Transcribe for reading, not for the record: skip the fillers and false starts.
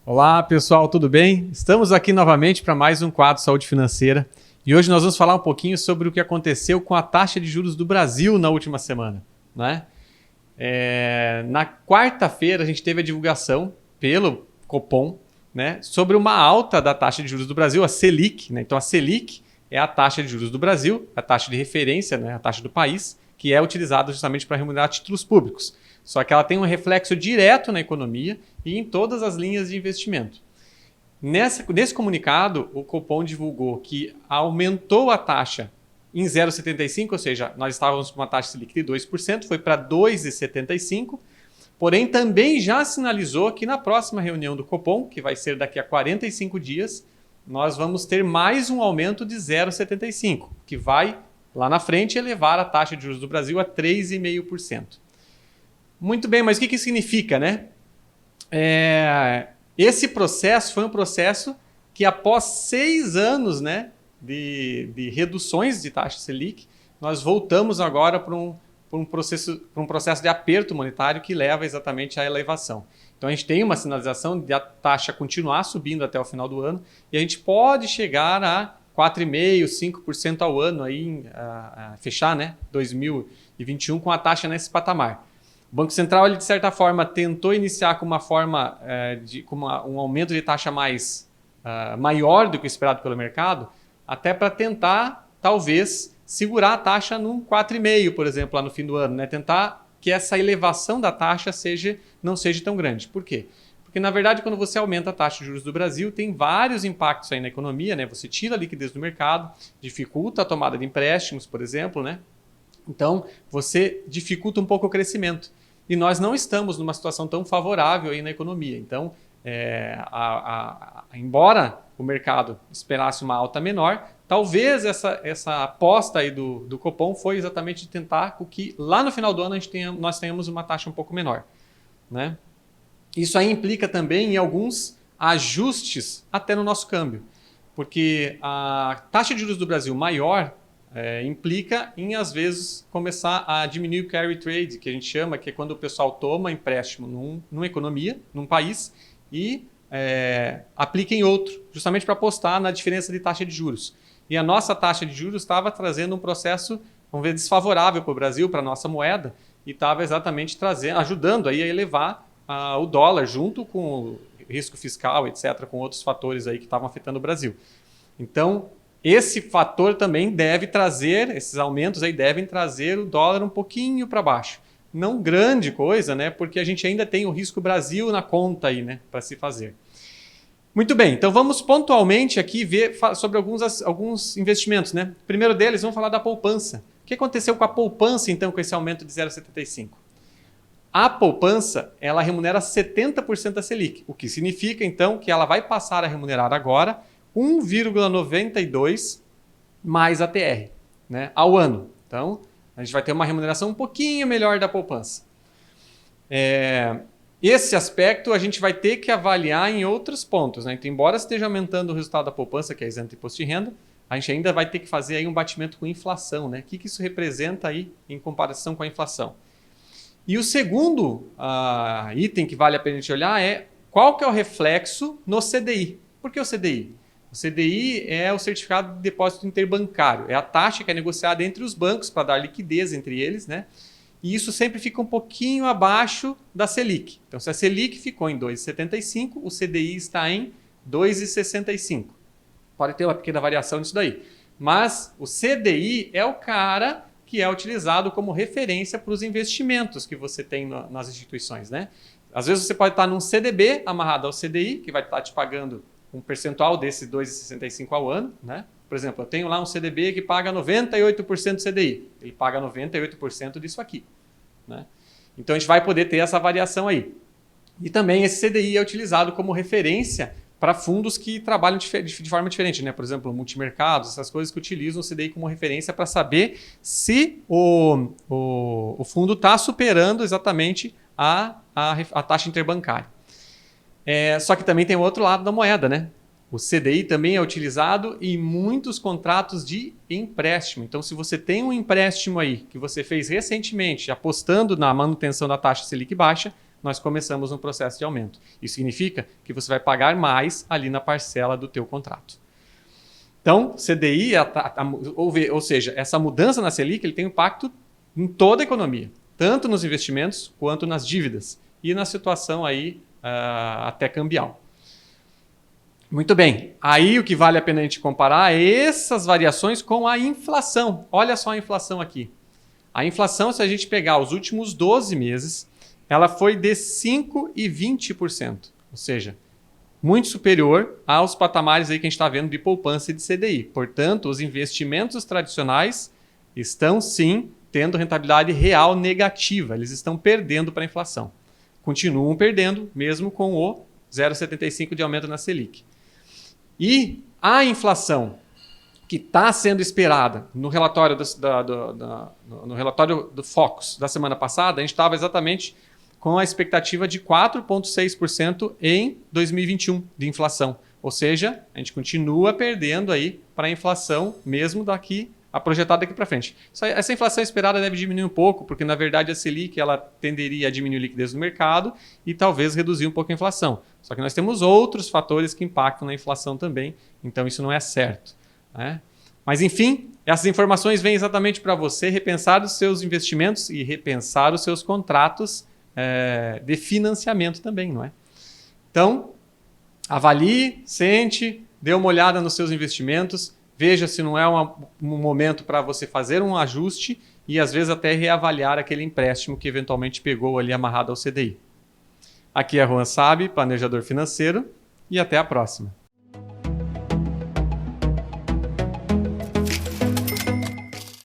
Olá pessoal, tudo bem? Estamos aqui novamente para mais um quadro Saúde Financeira e hoje nós vamos falar um pouquinho sobre o que aconteceu com a taxa de juros do Brasil na última semana, né? Na quarta-feira a gente teve a divulgação pelo Copom, né, sobre uma alta da taxa de juros do Brasil, a Selic, né? Então a Selic é a taxa de juros do Brasil, a taxa de referência, né, a taxa do país, que é utilizada justamente para remunerar títulos públicos. Só que ela tem um reflexo direto na economia e em todas as linhas de investimento. Nesse comunicado, o Copom divulgou que aumentou a taxa em 0,75, ou seja, nós estávamos com uma taxa Selic de 2%, foi para 2,75%, porém também já sinalizou que na próxima reunião do Copom, que vai ser daqui a 45 dias, nós vamos ter mais um aumento de 0,75%, que vai lá na frente elevar a taxa de juros do Brasil a 3,5%. Muito bem, mas o que isso significa, né? Esse processo foi um processo que após 6 anos, né, de reduções de taxa Selic, nós voltamos agora para um processo de aperto monetário que leva exatamente à elevação. Então a gente tem uma sinalização de a taxa continuar subindo até o final do ano e a gente pode chegar a 4,5%, 5% ao ano, aí, fechar, né, 2021 com a taxa nesse patamar. O Banco Central, ele, de certa forma, tentou iniciar com uma forma um aumento de taxa maior do que o esperado pelo mercado, até para tentar, talvez, segurar a taxa num 4,5%, por exemplo, lá no fim do ano, né? Tentar que essa elevação da taxa não seja tão grande. Por quê? Porque, na verdade, quando você aumenta a taxa de juros do Brasil, tem vários impactos aí na economia, né? Você tira a liquidez do mercado, dificulta a tomada de empréstimos, por exemplo, né? Então, você dificulta um pouco o crescimento. E nós não estamos numa situação tão favorável aí na economia. Então, embora o mercado esperasse uma alta menor, talvez essa aposta aí do Copom foi exatamente de tentar que lá no final do ano nós tenhamos uma taxa um pouco menor, né? Isso aí implica também em alguns ajustes até no nosso câmbio, porque a taxa de juros do Brasil maior implica em, às vezes, começar a diminuir o carry trade, que a gente chama, que é quando o pessoal toma empréstimo numa economia, num país, e aplica em outro, justamente para apostar na diferença de taxa de juros. E a nossa taxa de juros estava trazendo um processo, vamos ver, desfavorável para o Brasil, para a nossa moeda, e estava exatamente ajudando aí a elevar o dólar junto com o risco fiscal, etc., com outros fatores aí que estavam afetando o Brasil. Então, esse fator também deve trazer, esses aumentos aí devem trazer o dólar um pouquinho para baixo. Não grande coisa, né? Porque a gente ainda tem o risco Brasil na conta aí, né? Para se fazer. Muito bem, então vamos pontualmente aqui ver sobre alguns investimentos, né? Primeiro deles, vamos falar da poupança. O que aconteceu com a poupança, então, com esse aumento de 0,75? A poupança, ela remunera 70% da Selic, o que significa, então, que ela vai passar a remunerar agora 1,92 mais a TR, né, ao ano. Então, a gente vai ter uma remuneração um pouquinho melhor da poupança. Esse aspecto a gente vai ter que avaliar em outros pontos, né? Então, embora esteja aumentando o resultado da poupança, que é isento de imposto de renda, a gente ainda vai ter que fazer aí um batimento com inflação, né? O que isso representa aí em comparação com a inflação? E o segundo item que vale a pena a gente olhar é qual que é o reflexo no CDI. Por que o CDI? O CDI é o Certificado de Depósito Interbancário. É a taxa que é negociada entre os bancos para dar liquidez entre eles, né? E isso sempre fica um pouquinho abaixo da Selic. Então, se a Selic ficou em 2,75, o CDI está em 2,65. Pode ter uma pequena variação nisso daí. Mas o CDI é o cara que é utilizado como referência para os investimentos que você tem nas instituições, né? Às vezes você pode estar num CDB amarrado ao CDI, que vai estar te pagando um percentual desse 2,65 ao ano, né? Por exemplo, eu tenho lá um CDB que paga 98% do CDI. Ele paga 98% disso aqui, né? Então a gente vai poder ter essa variação aí. E também esse CDI é utilizado como referência para fundos que trabalham de forma diferente, né? Por exemplo, multimercados, essas coisas que utilizam o CDI como referência para saber se o fundo está superando exatamente a taxa interbancária. Só que também tem o outro lado da moeda, né? O CDI também é utilizado em muitos contratos de empréstimo. Então, se você tem um empréstimo aí que você fez recentemente, apostando na manutenção da taxa Selic baixa, nós começamos um processo de aumento. Isso significa que você vai pagar mais ali na parcela do teu contrato. Então, CDI, ou seja, essa mudança na Selic, ele tem impacto em toda a economia, tanto nos investimentos quanto nas dívidas e na situação aí até cambial. Muito bem, aí o que vale a pena a gente comparar é essas variações com a inflação. Olha só a inflação aqui. A inflação, se a gente pegar os últimos 12 meses, ela foi de 5,20%, ou seja, muito superior aos patamares aí que a gente está vendo de poupança e de CDI. Portanto, os investimentos tradicionais estão sim tendo rentabilidade real negativa, eles estão perdendo para a inflação. Continuam perdendo, mesmo com o 0,75 de aumento na Selic. E a inflação que está sendo esperada no relatório no relatório do Focus da semana passada, a gente estava exatamente com a expectativa de 4,6% em 2021 de inflação. Ou seja, a gente continua perdendo aí para a inflação, mesmo a projetada daqui para frente. Essa inflação esperada deve diminuir um pouco, porque na verdade a Selic ela tenderia a diminuir a liquidez no mercado e talvez reduzir um pouco a inflação. Só que nós temos outros fatores que impactam na inflação também, então isso não é certo, né? Mas enfim, essas informações vêm exatamente para você repensar os seus investimentos e repensar os seus contratos de financiamento também, não é? Então, avalie, sente, dê uma olhada nos seus investimentos, veja se não é um momento para você fazer um ajuste e às vezes até reavaliar aquele empréstimo que eventualmente pegou ali amarrado ao CDI. Aqui é Juan Sabe, planejador financeiro, e até a próxima.